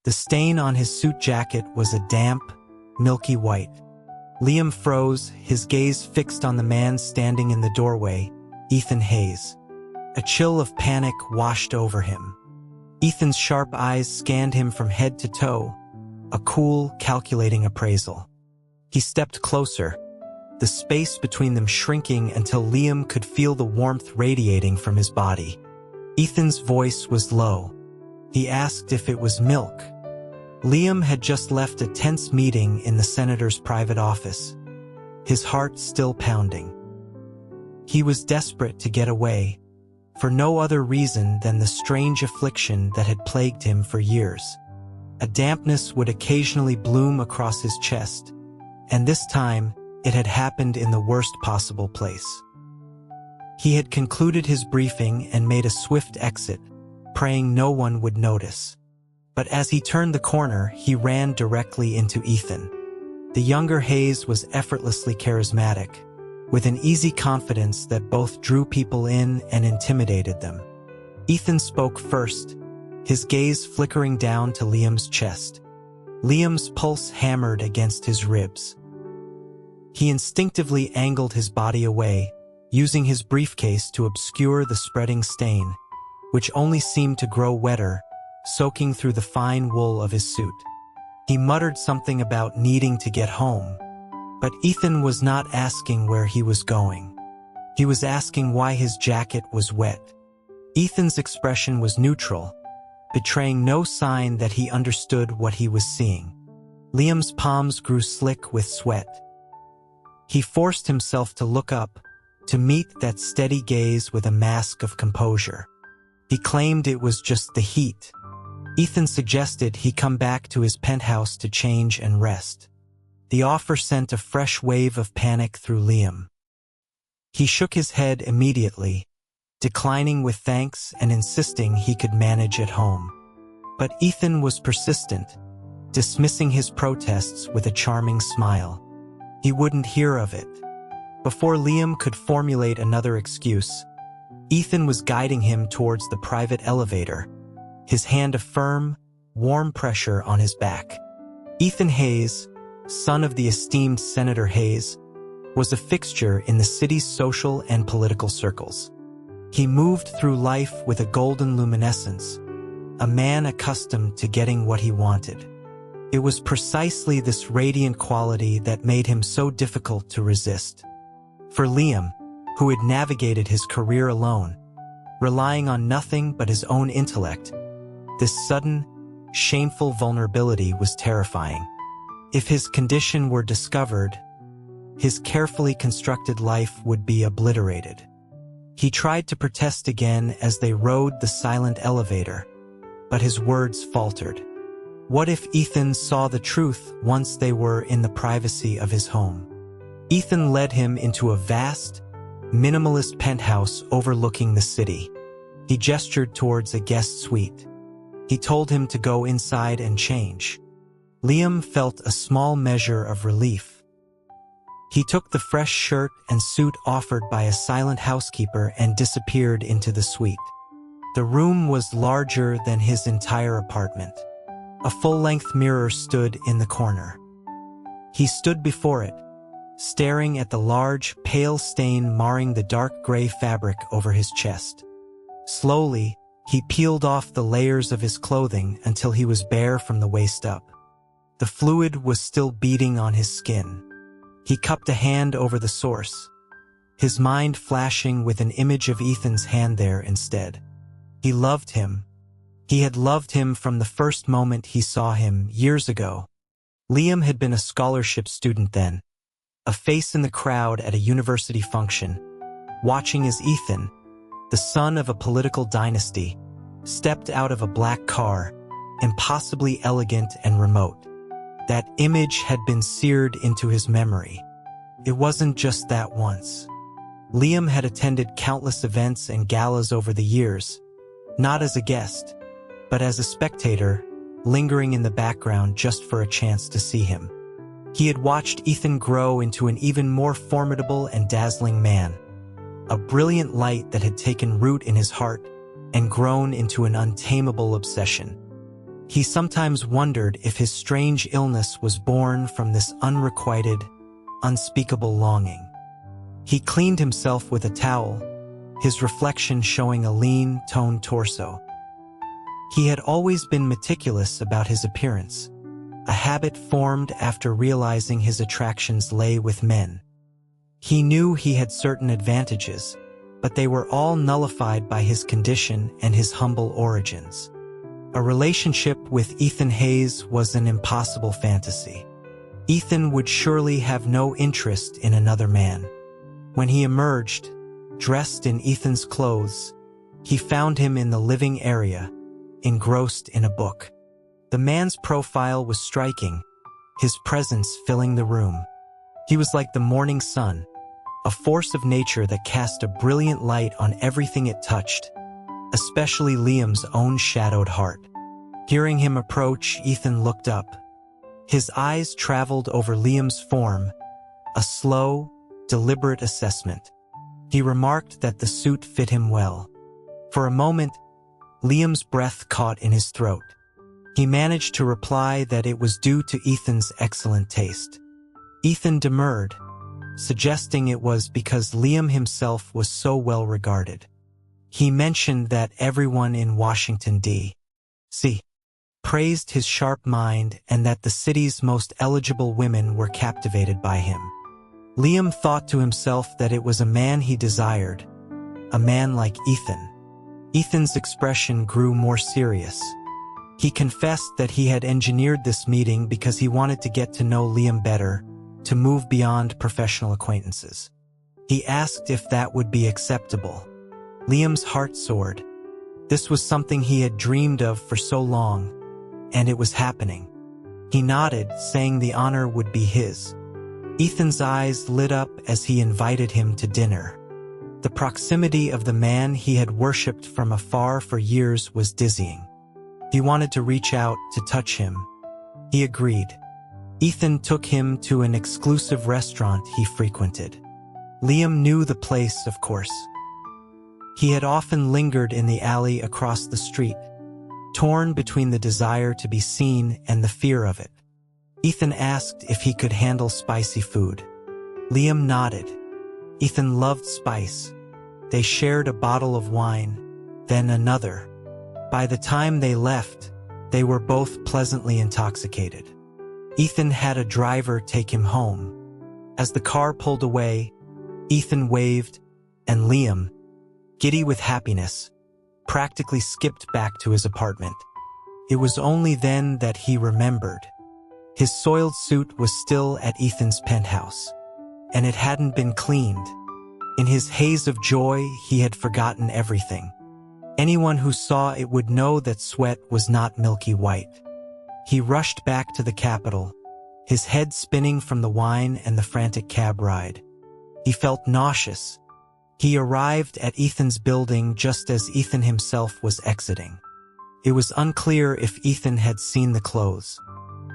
The stain on his suit jacket was a damp, milky white. Liam froze, his gaze fixed on the man standing in the doorway, Ethan Hayes. A chill of panic washed over him. Ethan's sharp eyes scanned him from head to toe, a cool, calculating appraisal. He stepped closer, the space between them shrinking until Liam could feel the warmth radiating from his body. Ethan's voice was low. He asked if it was milk. Liam had just left a tense meeting in the senator's private office, his heart still pounding. He was desperate to get away, for no other reason than the strange affliction that had plagued him for years. A dampness would occasionally bloom across his chest, and this time it had happened in the worst possible place. He had concluded his briefing and made a swift exit, praying no one would notice. But as he turned the corner, he ran directly into Ethan. The younger Hayes was effortlessly charismatic, with an easy confidence that both drew people in and intimidated them. Ethan spoke first, his gaze flickering down to Liam's chest. Liam's pulse hammered against his ribs. He instinctively angled his body away, using his briefcase to obscure the spreading stain, which only seemed to grow wetter, soaking through the fine wool of his suit. He muttered something about needing to get home, but Ethan was not asking where he was going. He was asking why his jacket was wet. Ethan's expression was neutral, betraying no sign that he understood what he was seeing. Liam's palms grew slick with sweat. He forced himself to look up, to meet that steady gaze with a mask of composure. He claimed it was just the heat. Ethan suggested he come back to his penthouse to change and rest. The offer sent a fresh wave of panic through Liam. He shook his head immediately, declining with thanks and insisting he could manage at home. But Ethan was persistent, dismissing his protests with a charming smile. He wouldn't hear of it. Before Liam could formulate another excuse, Ethan was guiding him towards the private elevator, his hand a firm, warm pressure on his back. Ethan Hayes, son of the esteemed Senator Hayes, was a fixture in the city's social and political circles. He moved through life with a golden luminescence, a man accustomed to getting what he wanted. It was precisely this radiant quality that made him so difficult to resist. For Liam, who had navigated his career alone, relying on nothing but his own intellect, this sudden, shameful vulnerability was terrifying. If his condition were discovered, his carefully constructed life would be obliterated. He tried to protest again as they rode the silent elevator, but his words faltered. What if Ethan saw the truth once they were in the privacy of his home? Ethan led him into a vast, minimalist penthouse overlooking the city. He gestured towards a guest suite. He told him to go inside and change. Liam felt a small measure of relief. He took the fresh shirt and suit offered by a silent housekeeper and disappeared into the suite. The room was larger than his entire apartment. A full-length mirror stood in the corner. He stood before it, staring at the large, pale stain marring the dark gray fabric over his chest. Slowly, he peeled off the layers of his clothing until he was bare from the waist up. The fluid was still beating on his skin. He cupped a hand over the source, his mind flashing with an image of Ethan's hand there instead. He loved him. He had loved him from the first moment he saw him years ago. Liam had been a scholarship student then, a face in the crowd at a university function, watching as Ethan, the son of a political dynasty, stepped out of a black car, impossibly elegant and remote. That image had been seared into his memory. It wasn't just that once. Liam had attended countless events and galas over the years, not as a guest, but as a spectator, lingering in the background just for a chance to see him. He had watched Ethan grow into an even more formidable and dazzling man, a brilliant light that had taken root in his heart and grown into an untamable obsession. He sometimes wondered if his strange illness was born from this unrequited, unspeakable longing. He cleaned himself with a towel, his reflection showing a lean, toned torso. He had always been meticulous about his appearance, a habit formed after realizing his attractions lay with men. He knew he had certain advantages, but they were all nullified by his condition and his humble origins. A relationship with Ethan Hayes was an impossible fantasy. Ethan would surely have no interest in another man. When he emerged, dressed in Ethan's clothes, he found him in the living area, engrossed in a book. The man's profile was striking, his presence filling the room. He was like the morning sun, a force of nature that cast a brilliant light on everything it touched, especially Liam's own shadowed heart. Hearing him approach, Ethan looked up. His eyes traveled over Liam's form, a slow, deliberate assessment. He remarked that the suit fit him well. For a moment, Liam's breath caught in his throat. He managed to reply that it was due to Ethan's excellent taste. Ethan demurred, suggesting it was because Liam himself was so well regarded. He mentioned that everyone in Washington, D.C. praised his sharp mind and that the city's most eligible women were captivated by him. Liam thought to himself that it was a man he desired, a man like Ethan. Ethan's expression grew more serious. He confessed that he had engineered this meeting because he wanted to get to know Liam better, to move beyond professional acquaintances. He asked if that would be acceptable. Liam's heart soared. This was something he had dreamed of for so long, and it was happening. He nodded, saying the honor would be his. Ethan's eyes lit up as he invited him to dinner. The proximity of the man he had worshipped from afar for years was dizzying. He wanted to reach out to touch him. He agreed. Ethan took him to an exclusive restaurant he frequented. Liam knew the place, of course. He had often lingered in the alley across the street, torn between the desire to be seen and the fear of it. Ethan asked if he could handle spicy food. Liam nodded. Ethan loved spice. They shared a bottle of wine, then another. By the time they left, they were both pleasantly intoxicated. Ethan had a driver take him home. As the car pulled away, Ethan waved, and Liam, giddy with happiness, practically skipped back to his apartment. It was only then that he remembered. His soiled suit was still at Ethan's penthouse, and it hadn't been cleaned. In his haze of joy, he had forgotten everything. Anyone who saw it would know that sweat was not milky white. He rushed back to the Capitol, his head spinning from the wine and the frantic cab ride. He felt nauseous. He arrived at Ethan's building just as Ethan himself was exiting. It was unclear if Ethan had seen the clothes.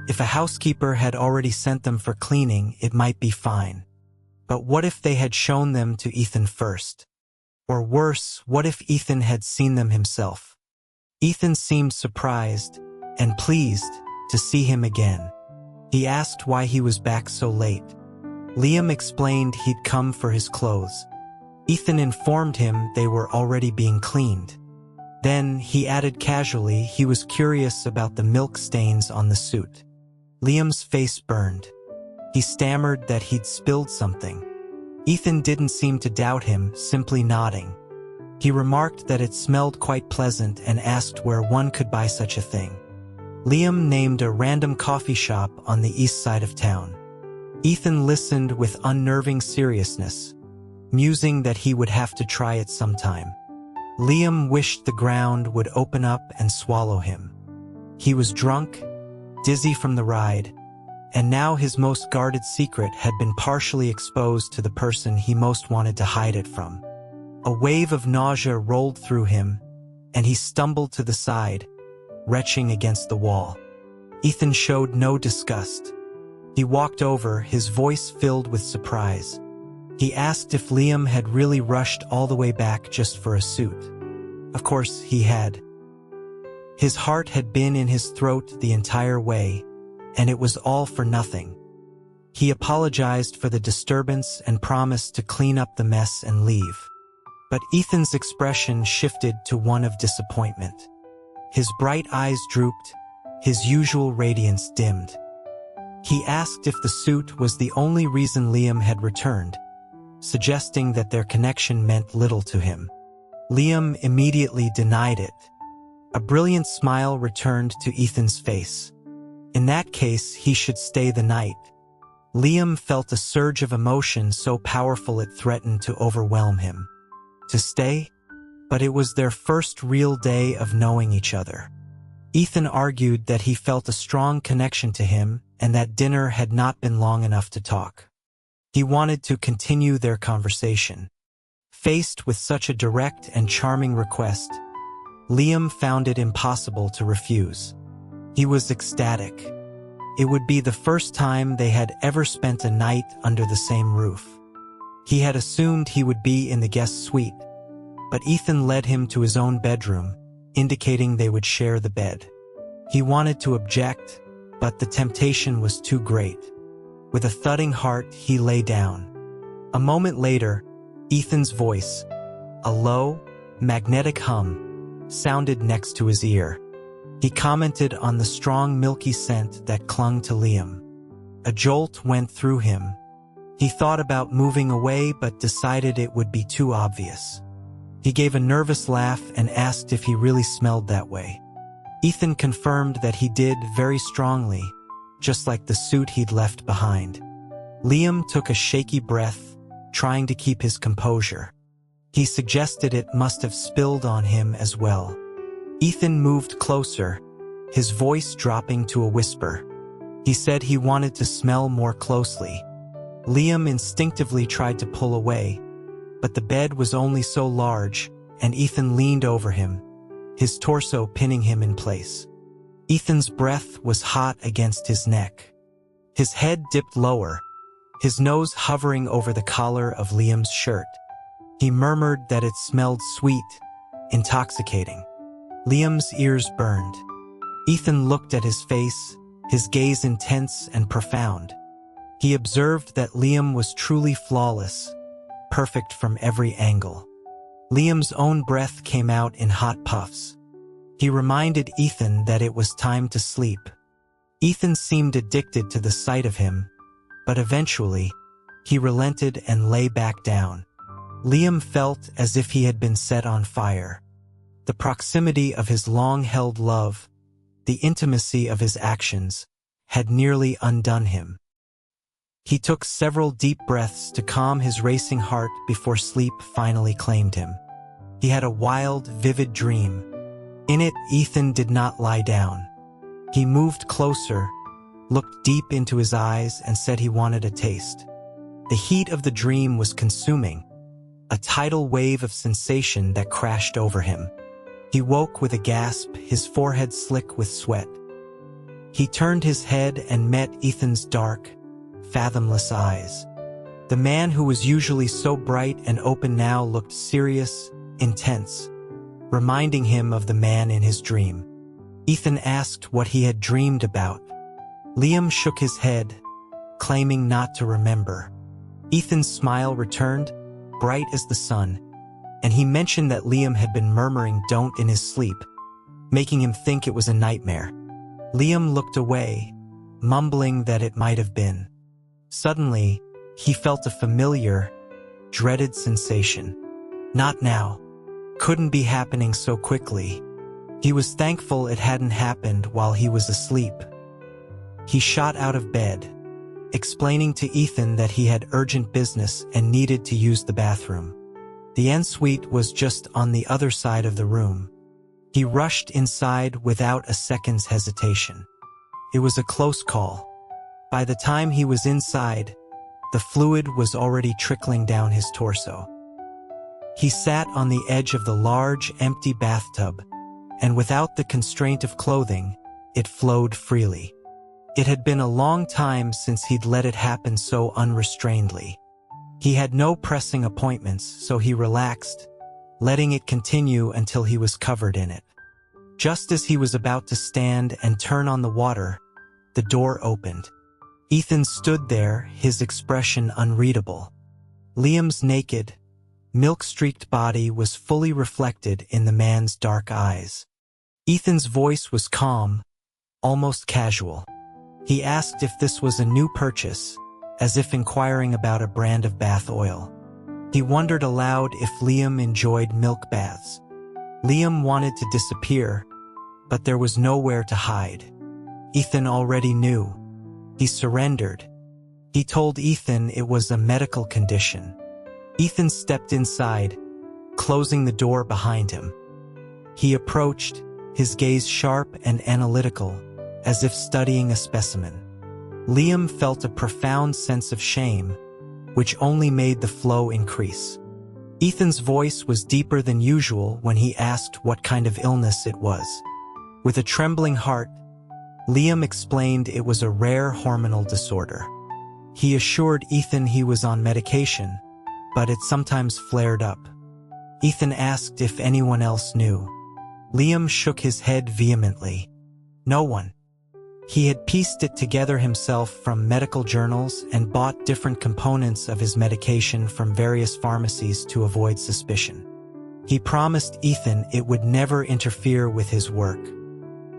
If a housekeeper had already sent them for cleaning, it might be fine. But what if they had shown them to Ethan first? Or worse, what if Ethan had seen them himself? Ethan seemed surprised and pleased to see him again. He asked why he was back so late. Liam explained he'd come for his clothes. Ethan informed him they were already being cleaned. Then, he added casually, he was curious about the milk stains on the suit. Liam's face burned. He stammered that he'd spilled something. Ethan didn't seem to doubt him, simply nodding. He remarked that it smelled quite pleasant and asked where one could buy such a thing. Liam named a random coffee shop on the east side of town. Ethan listened with unnerving seriousness, musing that he would have to try it sometime. Liam wished the ground would open up and swallow him. He was drunk, dizzy from the ride, and now his most guarded secret had been partially exposed to the person he most wanted to hide it from. A wave of nausea rolled through him, and he stumbled to the side, retching against the wall. Ethan showed no disgust. He walked over, his voice filled with surprise. He asked if Liam had really rushed all the way back just for a suit. Of course he had. His heart had been in his throat the entire way, and it was all for nothing. He apologized for the disturbance and promised to clean up the mess and leave. But Ethan's expression shifted to one of disappointment. His bright eyes drooped, his usual radiance dimmed. He asked if the suit was the only reason Liam had returned, suggesting that their connection meant little to him. Liam immediately denied it. A brilliant smile returned to Ethan's face. In that case, he should stay the night. Liam felt a surge of emotion so powerful it threatened to overwhelm him. To stay? But it was their first real day of knowing each other. Ethan argued that he felt a strong connection to him and that dinner had not been long enough to talk. He wanted to continue their conversation. Faced with such a direct and charming request, Liam found it impossible to refuse. He was ecstatic. It would be the first time they had ever spent a night under the same roof. He had assumed he would be in the guest suite, but Ethan led him to his own bedroom, indicating they would share the bed. He wanted to object, but the temptation was too great. With a thudding heart, he lay down. A moment later, Ethan's voice, a low, magnetic hum, sounded next to his ear. He commented on the strong milky scent that clung to Liam. A jolt went through him. He thought about moving away but decided it would be too obvious. He gave a nervous laugh and asked if he really smelled that way. Ethan confirmed that he did very strongly, just like the suit he'd left behind. Liam took a shaky breath, trying to keep his composure. He suggested it must have spilled on him as well. Ethan moved closer, his voice dropping to a whisper. He said he wanted to smell more closely. Liam instinctively tried to pull away, but the bed was only so large, and Ethan leaned over him, his torso pinning him in place. Ethan's breath was hot against his neck. His head dipped lower, his nose hovering over the collar of Liam's shirt. He murmured that it smelled sweet, intoxicating. Liam's ears burned. Ethan looked at his face, his gaze intense and profound. He observed that Liam was truly flawless, perfect from every angle. Liam's own breath came out in hot puffs. He reminded Ethan that it was time to sleep. Ethan seemed addicted to the sight of him, but eventually, he relented and lay back down. Liam felt as if he had been set on fire. The proximity of his long-held love, the intimacy of his actions, had nearly undone him. He took several deep breaths to calm his racing heart before sleep finally claimed him. He had a wild, vivid dream. In it, Ethan did not lie down. He moved closer, looked deep into his eyes, and said he wanted a taste. The heat of the dream was consuming, a tidal wave of sensation that crashed over him. He woke with a gasp, his forehead slick with sweat. He turned his head and met Ethan's dark, fathomless eyes. The man who was usually so bright and open now looked serious, intense, reminding him of the man in his dream. Ethan asked what he had dreamed about. Liam shook his head, claiming not to remember. Ethan's smile returned, bright as the sun, and he mentioned that Liam had been murmuring "don't" in his sleep, making him think it was a nightmare. Liam looked away, mumbling that it might have been. Suddenly, he felt a familiar, dreaded sensation. Not now. Couldn't be happening so quickly. He was thankful it hadn't happened while he was asleep. He shot out of bed, explaining to Ethan that he had urgent business and needed to use the bathroom. The ensuite was just on the other side of the room. He rushed inside without a second's hesitation. It was a close call. By the time he was inside, the fluid was already trickling down his torso. He sat on the edge of the large, empty bathtub, and without the constraint of clothing, it flowed freely. It had been a long time since he'd let it happen so unrestrainedly. He had no pressing appointments, so he relaxed, letting it continue until he was covered in it. Just as he was about to stand and turn on the water, the door opened. Ethan stood there, his expression unreadable. Liam's naked, milk-streaked body was fully reflected in the man's dark eyes. Ethan's voice was calm, almost casual. He asked if this was a new purchase, as if inquiring about a brand of bath oil. He wondered aloud if Liam enjoyed milk baths. Liam wanted to disappear, but there was nowhere to hide. Ethan already knew. He surrendered. He told Ethan it was a medical condition. Ethan stepped inside, closing the door behind him. He approached, his gaze sharp and analytical, as if studying a specimen. Liam felt a profound sense of shame, which only made the flow increase. Ethan's voice was deeper than usual when he asked what kind of illness it was. With a trembling heart, Liam explained it was a rare hormonal disorder. He assured Ethan he was on medication, but it sometimes flared up. Ethan asked if anyone else knew. Liam shook his head vehemently. No one. He had pieced it together himself from medical journals and bought different components of his medication from various pharmacies to avoid suspicion. He promised Ethan it would never interfere with his work.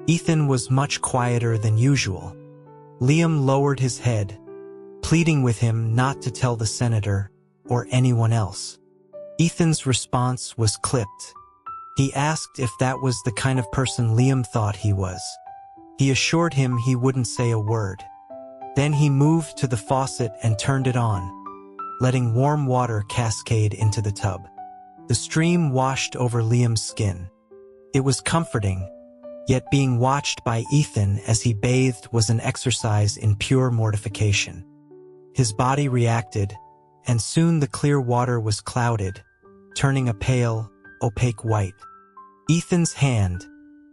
Ethan was much quieter than usual. Liam lowered his head, pleading with him not to tell the senator or anyone else. Ethan's response was clipped. He asked if that was the kind of person Liam thought he was. He assured him he wouldn't say a word. Then he moved to the faucet and turned it on, letting warm water cascade into the tub. The stream washed over Liam's skin. It was comforting, yet being watched by Ethan as he bathed was an exercise in pure mortification. His body reacted, and soon the clear water was clouded, turning a pale, opaque white. Ethan's hand,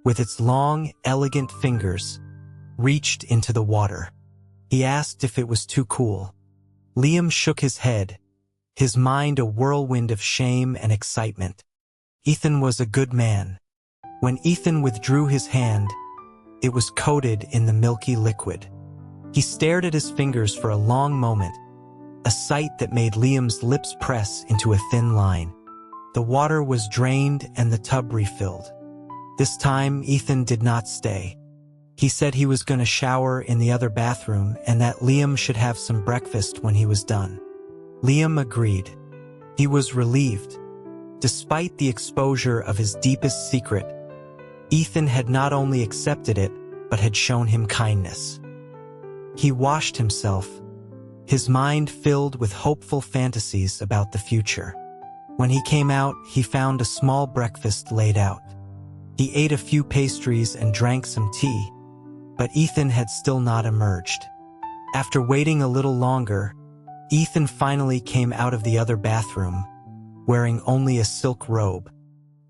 with its long, elegant fingers, reached into the water. He asked if it was too cool. Liam shook his head, his mind a whirlwind of shame and excitement. Ethan was a good man. When Ethan withdrew his hand, it was coated in the milky liquid. He stared at his fingers for a long moment, a sight that made Liam's lips press into a thin line. The water was drained and the tub refilled. This time, Ethan did not stay. He said he was going to shower in the other bathroom and that Liam should have some breakfast when he was done. Liam agreed. He was relieved. Despite the exposure of his deepest secret, Ethan had not only accepted it, but had shown him kindness. He washed himself, his mind filled with hopeful fantasies about the future. When he came out, he found a small breakfast laid out. He ate a few pastries and drank some tea, but Ethan had still not emerged. After waiting a little longer, Ethan finally came out of the other bathroom, wearing only a silk robe.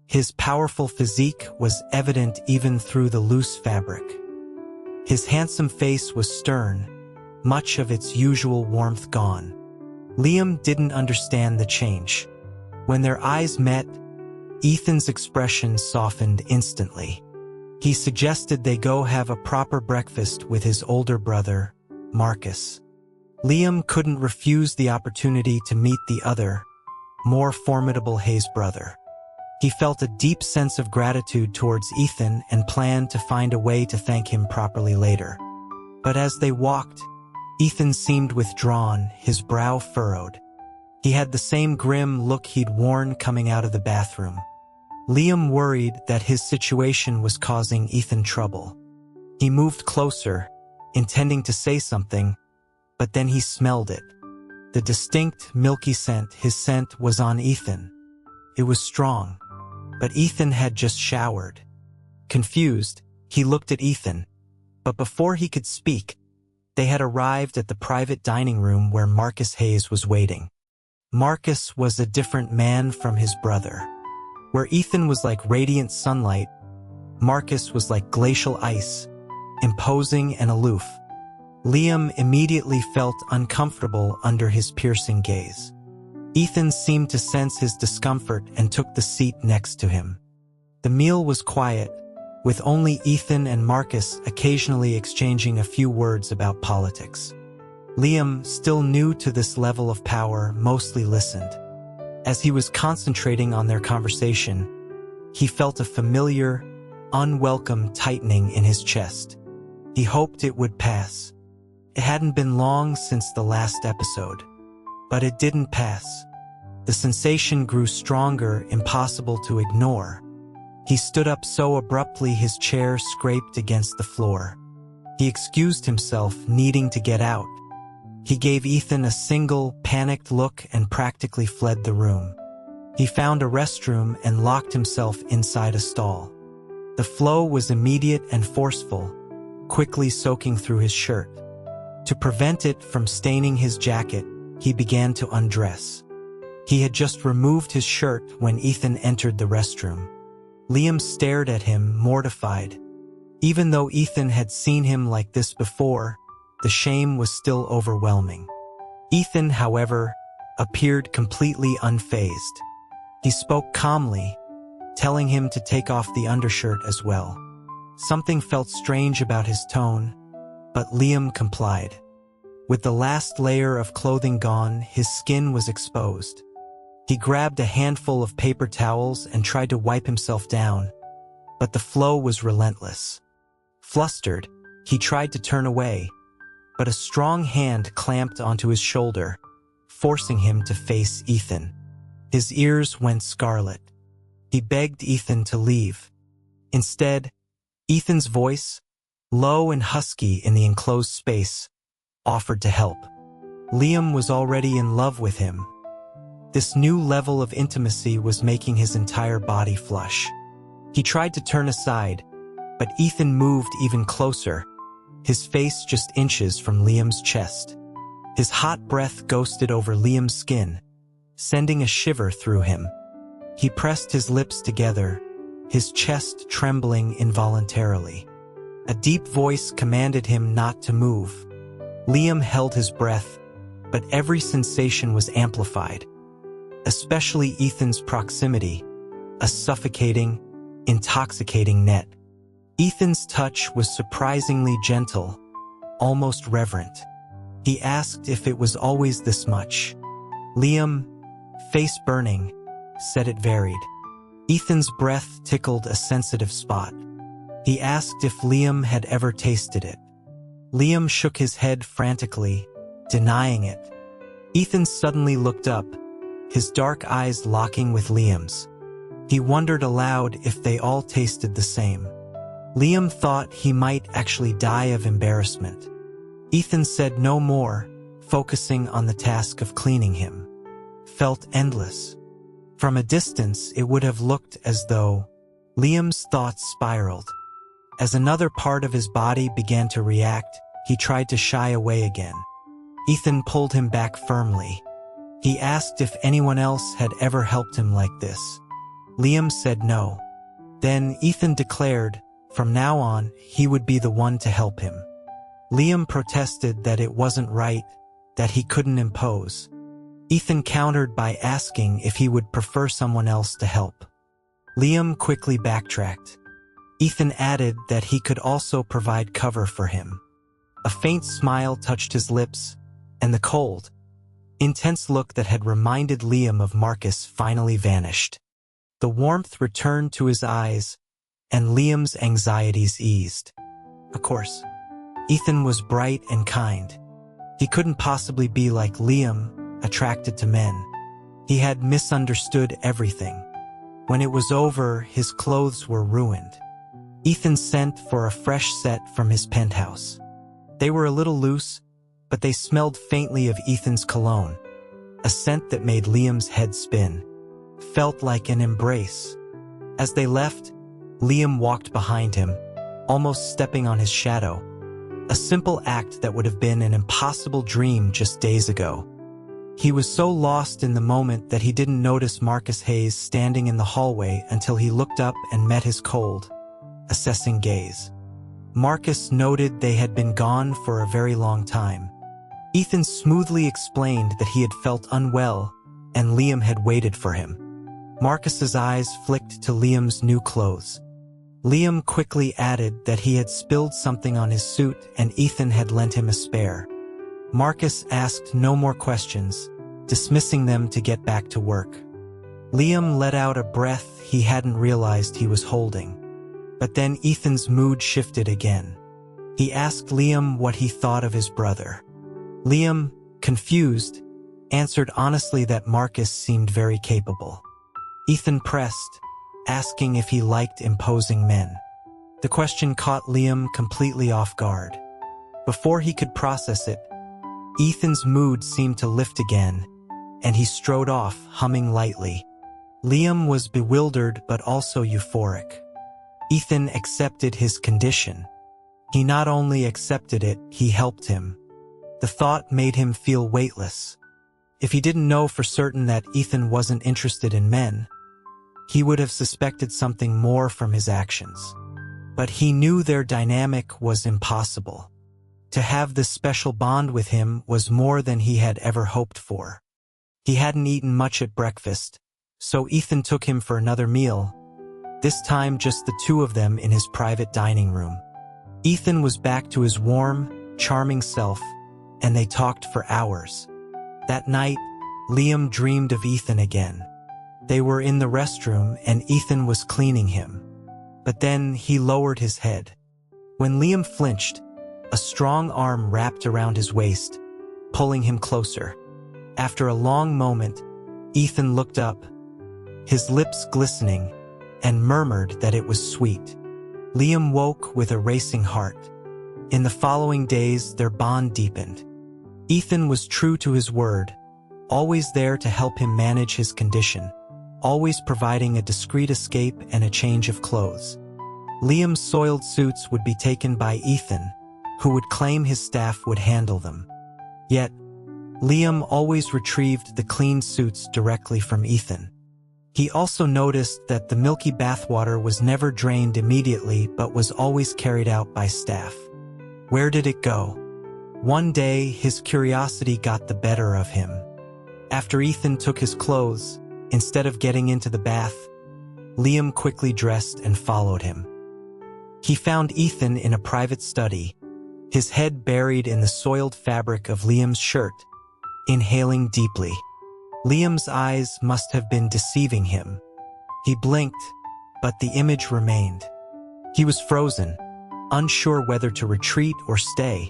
His powerful physique was evident even through the loose fabric. His handsome face was stern, much of its usual warmth gone. Liam didn't understand the change. When their eyes met, Ethan's expression softened instantly. He suggested they go have a proper breakfast with his older brother, Marcus. Liam couldn't refuse the opportunity to meet the other, more formidable Hayes brother. He felt a deep sense of gratitude towards Ethan and planned to find a way to thank him properly later. But as they walked, Ethan seemed withdrawn, his brow furrowed. He had the same grim look he'd worn coming out of the bathroom. Liam worried that his situation was causing Ethan trouble. He moved closer, intending to say something, but then he smelled it. The distinct, milky scent, his scent was on Ethan. It was strong, but Ethan had just showered. Confused, he looked at Ethan, but before he could speak, they had arrived at the private dining room where Marcus Hayes was waiting. Marcus was a different man from his brother. Where Ethan was like radiant sunlight, Marcus was like glacial ice, imposing and aloof. Liam immediately felt uncomfortable under his piercing gaze. Ethan seemed to sense his discomfort and took the seat next to him. The meal was quiet, with only Ethan and Marcus occasionally exchanging a few words about politics. Liam, still new to this level of power, mostly listened. As he was concentrating on their conversation, he felt a familiar, unwelcome tightening in his chest. He hoped it would pass. It hadn't been long since the last episode. But it didn't pass. The sensation grew stronger, impossible to ignore. He stood up so abruptly his chair scraped against the floor. He excused himself, needing to get out. He gave Ethan a single, panicked look and practically fled the room. He found a restroom and locked himself inside a stall. The flow was immediate and forceful, quickly soaking through his shirt. To prevent it from staining his jacket, he began to undress. He had just removed his shirt when Ethan entered the restroom. Liam stared at him, mortified. Even though Ethan had seen him like this before, the shame was still overwhelming. Ethan, however, appeared completely unfazed. He spoke calmly, telling him to take off the undershirt as well. Something felt strange about his tone, but Liam complied. With the last layer of clothing gone, his skin was exposed. He grabbed a handful of paper towels and tried to wipe himself down, but the flow was relentless. Flustered, he tried to turn away, but a strong hand clamped onto his shoulder, forcing him to face Ethan. His ears went scarlet. He begged Ethan to leave. Instead, Ethan's voice, low and husky in the enclosed space, offered to help. Liam was already in love with him. This new level of intimacy was making his entire body flush. He tried to turn aside, but Ethan moved even closer, his face just inches from Liam's chest. His hot breath ghosted over Liam's skin, sending a shiver through him. He pressed his lips together, his chest trembling involuntarily. A deep voice commanded him not to move. Liam held his breath, but every sensation was amplified, especially Ethan's proximity, a suffocating, intoxicating net. Ethan's touch was surprisingly gentle, almost reverent. He asked if it was always this much. Liam, face burning, said it varied. Ethan's breath tickled a sensitive spot. He asked if Liam had ever tasted it. Liam shook his head frantically, denying it. Ethan suddenly looked up, his dark eyes locking with Liam's. He wondered aloud if they all tasted the same. Liam thought he might actually die of embarrassment. Ethan said no more, focusing on the task of cleaning him. Felt endless. From a distance, it would have looked as though Liam's thoughts spiraled. As another part of his body began to react, he tried to shy away again. Ethan pulled him back firmly. He asked if anyone else had ever helped him like this. Liam said no. Then Ethan declared, from now on, he would be the one to help him. Liam protested that it wasn't right, that he couldn't impose. Ethan countered by asking if he would prefer someone else to help. Liam quickly backtracked. Ethan added that he could also provide cover for him. A faint smile touched his lips, and the cold, intense look that had reminded Liam of Marcus finally vanished. The warmth returned to his eyes, and Liam's anxieties eased. Of course, Ethan was bright and kind. He couldn't possibly be like Liam, attracted to men. He had misunderstood everything. When it was over, his clothes were ruined. Ethan sent for a fresh set from his penthouse. They were a little loose, but they smelled faintly of Ethan's cologne, a scent that made Liam's head spin. Felt like an embrace. As they left, Liam walked behind him, almost stepping on his shadow, a simple act that would have been an impossible dream just days ago. He was so lost in the moment that he didn't notice Marcus Hayes standing in the hallway until he looked up and met his cold, assessing gaze. Marcus noted they had been gone for a very long time. Ethan smoothly explained that he had felt unwell, and Liam had waited for him. Marcus's eyes flicked to Liam's new clothes. Liam quickly added that he had spilled something on his suit and Ethan had lent him a spare. Marcus asked no more questions, dismissing them to get back to work. Liam let out a breath he hadn't realized he was holding. But then Ethan's mood shifted again. He asked Liam what he thought of his brother. Liam, confused, answered honestly that Marcus seemed very capable. Ethan pressed, asking if he liked imposing men. The question caught Liam completely off guard. Before he could process it, Ethan's mood seemed to lift again, and he strode off, humming lightly. Liam was bewildered but also euphoric. Ethan accepted his condition. He not only accepted it, he helped him. The thought made him feel weightless. If he didn't know for certain that Ethan wasn't interested in men, he would have suspected something more from his actions. But he knew their dynamic was impossible. To have this special bond with him was more than he had ever hoped for. He hadn't eaten much at breakfast, so Ethan took him for another meal, this time just the two of them in his private dining room. Ethan was back to his warm, charming self, and they talked for hours. That night, Liam dreamed of Ethan again. They were in the restroom and Ethan was cleaning him. But then he lowered his head. When Liam flinched, a strong arm wrapped around his waist, pulling him closer. After a long moment, Ethan looked up, his lips glistening, and murmured that it was sweet. Liam woke with a racing heart. In the following days, their bond deepened. Ethan was true to his word, always there to help him manage his condition, always providing a discreet escape and a change of clothes. Liam's soiled suits would be taken by Ethan, who would claim his staff would handle them. Yet, Liam always retrieved the clean suits directly from Ethan. He also noticed that the milky bathwater was never drained immediately but was always carried out by staff. Where did it go? One day, his curiosity got the better of him. After Ethan took his clothes, instead of getting into the bath, Liam quickly dressed and followed him. He found Ethan in a private study, his head buried in the soiled fabric of Liam's shirt, inhaling deeply. Liam's eyes must have been deceiving him. He blinked, but the image remained. He was frozen, unsure whether to retreat or stay,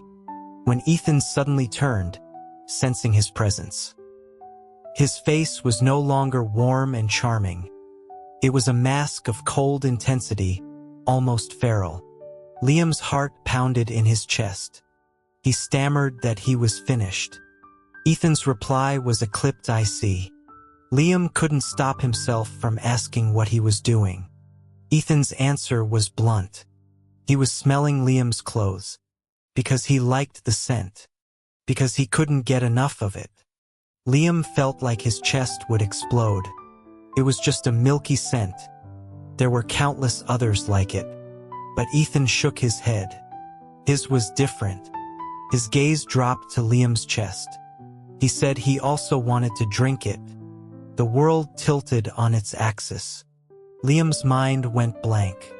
when Ethan suddenly turned, sensing his presence. His face was no longer warm and charming. It was a mask of cold intensity, almost feral. Liam's heart pounded in his chest. He stammered that he was finished. Ethan's reply was a clipped "I see." Liam couldn't stop himself from asking what he was doing. Ethan's answer was blunt. He was smelling Liam's clothes, because he liked the scent, because he couldn't get enough of it. Liam felt like his chest would explode. It was just a milky scent. There were countless others like it, but Ethan shook his head. His was different. His gaze dropped to Liam's chest. He said he also wanted to drink it. The world tilted on its axis. Liam's mind went blank.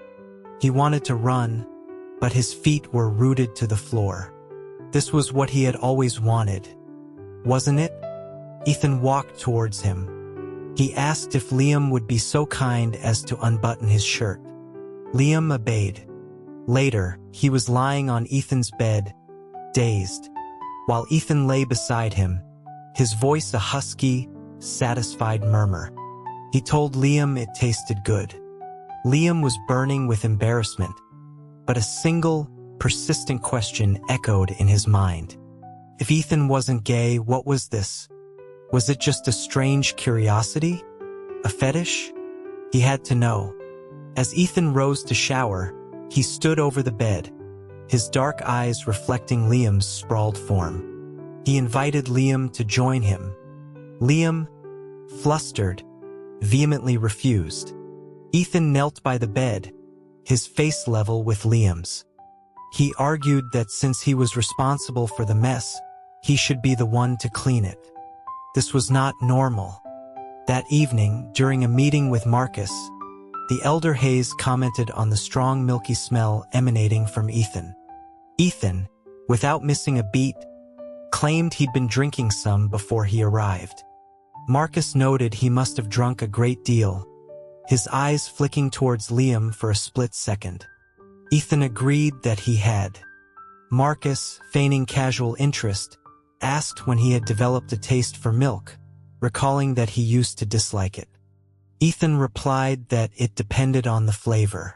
He wanted to run, but his feet were rooted to the floor. This was what he had always wanted, wasn't it? Ethan walked towards him. He asked if Liam would be so kind as to unbutton his shirt. Liam obeyed. Later, he was lying on Ethan's bed, dazed, while Ethan lay beside him, his voice a husky, satisfied murmur. He told Liam it tasted good. Liam was burning with embarrassment, but a single, persistent question echoed in his mind. If Ethan wasn't gay, what was this? Was it just a strange curiosity? A fetish? He had to know. As Ethan rose to shower, he stood over the bed, his dark eyes reflecting Liam's sprawled form. He invited Liam to join him. Liam, flustered, vehemently refused. Ethan knelt by the bed, his face level with Liam's. He argued that since he was responsible for the mess, he should be the one to clean it. This was not normal. That evening, during a meeting with Marcus, The elder Hayes commented on the strong milky smell emanating from Ethan. Ethan, without missing a beat, claimed he'd been drinking some before he arrived. Marcus noted he must have drunk a great deal, his eyes flicking towards Liam for a split second. Ethan agreed that he had. Marcus, feigning casual interest, asked when he had developed a taste for milk, recalling that he used to dislike it. Ethan replied that it depended on the flavor.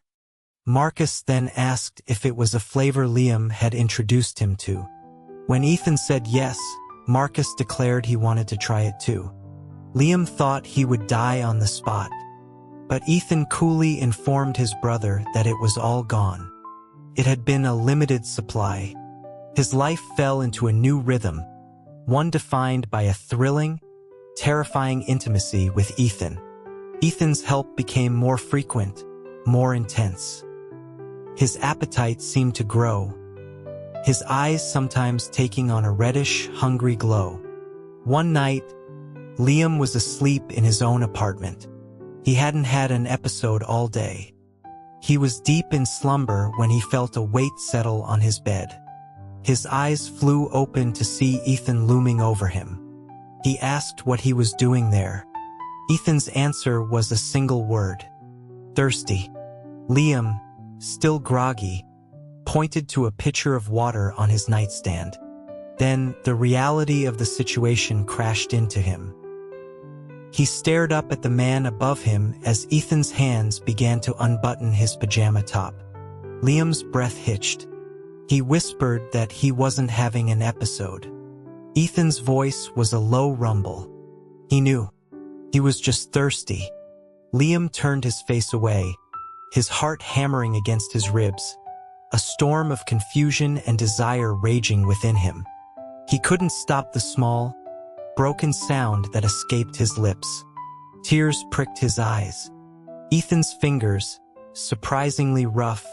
Marcus then asked if it was a flavor Liam had introduced him to. When Ethan said yes, Marcus declared he wanted to try it too. Liam thought he would die on the spot, but Ethan coolly informed his brother that it was all gone. It had been a limited supply. His life fell into a new rhythm, one defined by a thrilling, terrifying intimacy with Ethan. Ethan's help became more frequent, more intense. His appetite seemed to grow, his eyes sometimes taking on a reddish, hungry glow. One night, Liam was asleep in his own apartment. He hadn't had an episode all day. He was deep in slumber when he felt a weight settle on his bed. His eyes flew open to see Ethan looming over him. He asked what he was doing there. Ethan's answer was a single word: thirsty. Liam, still groggy, pointed to a pitcher of water on his nightstand. Then the reality of the situation crashed into him. He stared up at the man above him as Ethan's hands began to unbutton his pajama top. Liam's breath hitched. He whispered that he wasn't having an episode. Ethan's voice was a low rumble. He knew. He was just thirsty. Liam turned his face away, his heart hammering against his ribs, a storm of confusion and desire raging within him. He couldn't stop the small, broken sound that escaped his lips. Tears pricked his eyes. Ethan's fingers, surprisingly rough,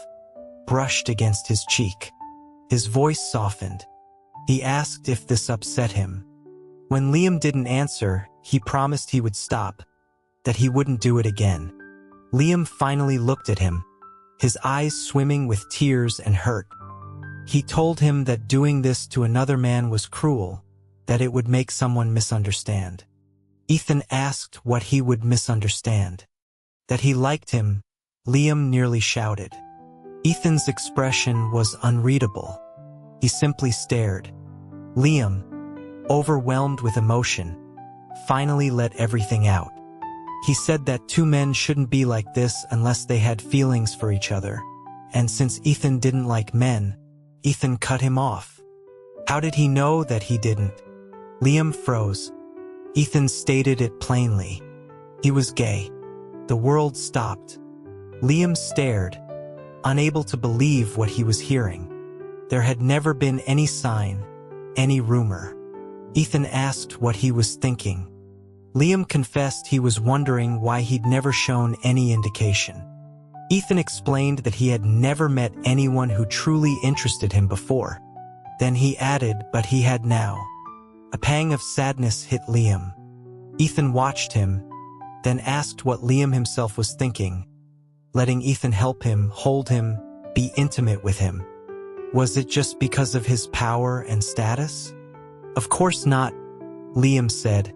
brushed against his cheek. His voice softened. He asked if this upset him. When Liam didn't answer, he promised he would stop, that he wouldn't do it again. Liam finally looked at him, his eyes swimming with tears and hurt. He told him that doing this to another man was cruel, that it would make someone misunderstand. Ethan asked what he would misunderstand. That he liked him, Liam nearly shouted. Ethan's expression was unreadable. He simply stared. Liam, overwhelmed with emotion, finally let everything out. He said that two men shouldn't be like this unless they had feelings for each other, and since Ethan didn't like men, Ethan cut him off. How did he know that he didn't? Liam froze. Ethan stated it plainly. He was gay. The world stopped. Liam stared, unable to believe what he was hearing. There had never been any sign, any rumor. Ethan asked what he was thinking. Liam confessed he was wondering why he'd never shown any indication. Ethan explained that he had never met anyone who truly interested him before. Then he added, but he had now. A pang of sadness hit Liam. Ethan watched him, then asked what Liam himself was thinking, letting Ethan help him, hold him, be intimate with him. Was it just because of his power and status? Of course not, Liam said,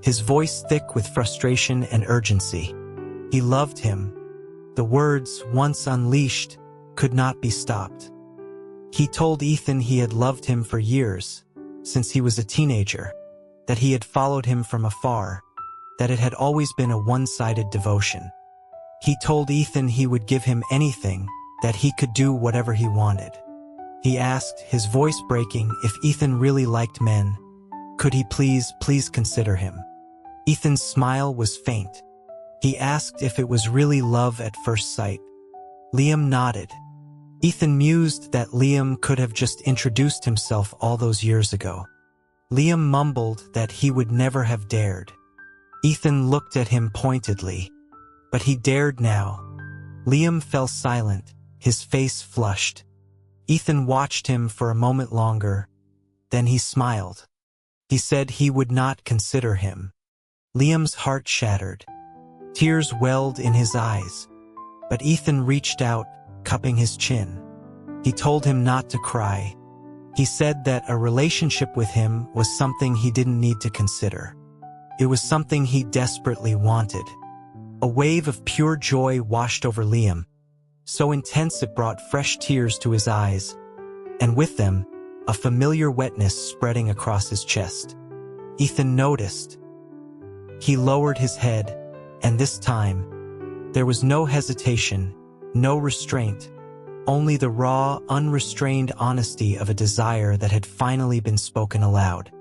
his voice thick with frustration and urgency. He loved him. The words, once unleashed, could not be stopped. He told Ethan he had loved him for years, since he was a teenager, that he had followed him from afar, that it had always been a one-sided devotion. He told Ethan he would give him anything, that he could do whatever he wanted. He asked, his voice breaking, if Ethan really liked men. Could he please consider him? Ethan's smile was faint. He asked if it was really love at first sight. Liam nodded. Ethan mused that Liam could have just introduced himself all those years ago. Liam mumbled that he would never have dared. Ethan looked at him pointedly. But he dared now. Liam fell silent, his face flushed. Ethan watched him for a moment longer. Then he smiled. He said he would not consider him. Liam's heart shattered. Tears welled in his eyes. But Ethan reached out, cupping his chin. He told him not to cry. He said that a relationship with him was something he didn't need to consider. It was something he desperately wanted. A wave of pure joy washed over Liam, so intense it brought fresh tears to his eyes, and with them, a familiar wetness spreading across his chest. Ethan noticed. He lowered his head, and this time, there was no hesitation, no restraint, only the raw, unrestrained honesty of a desire that had finally been spoken aloud.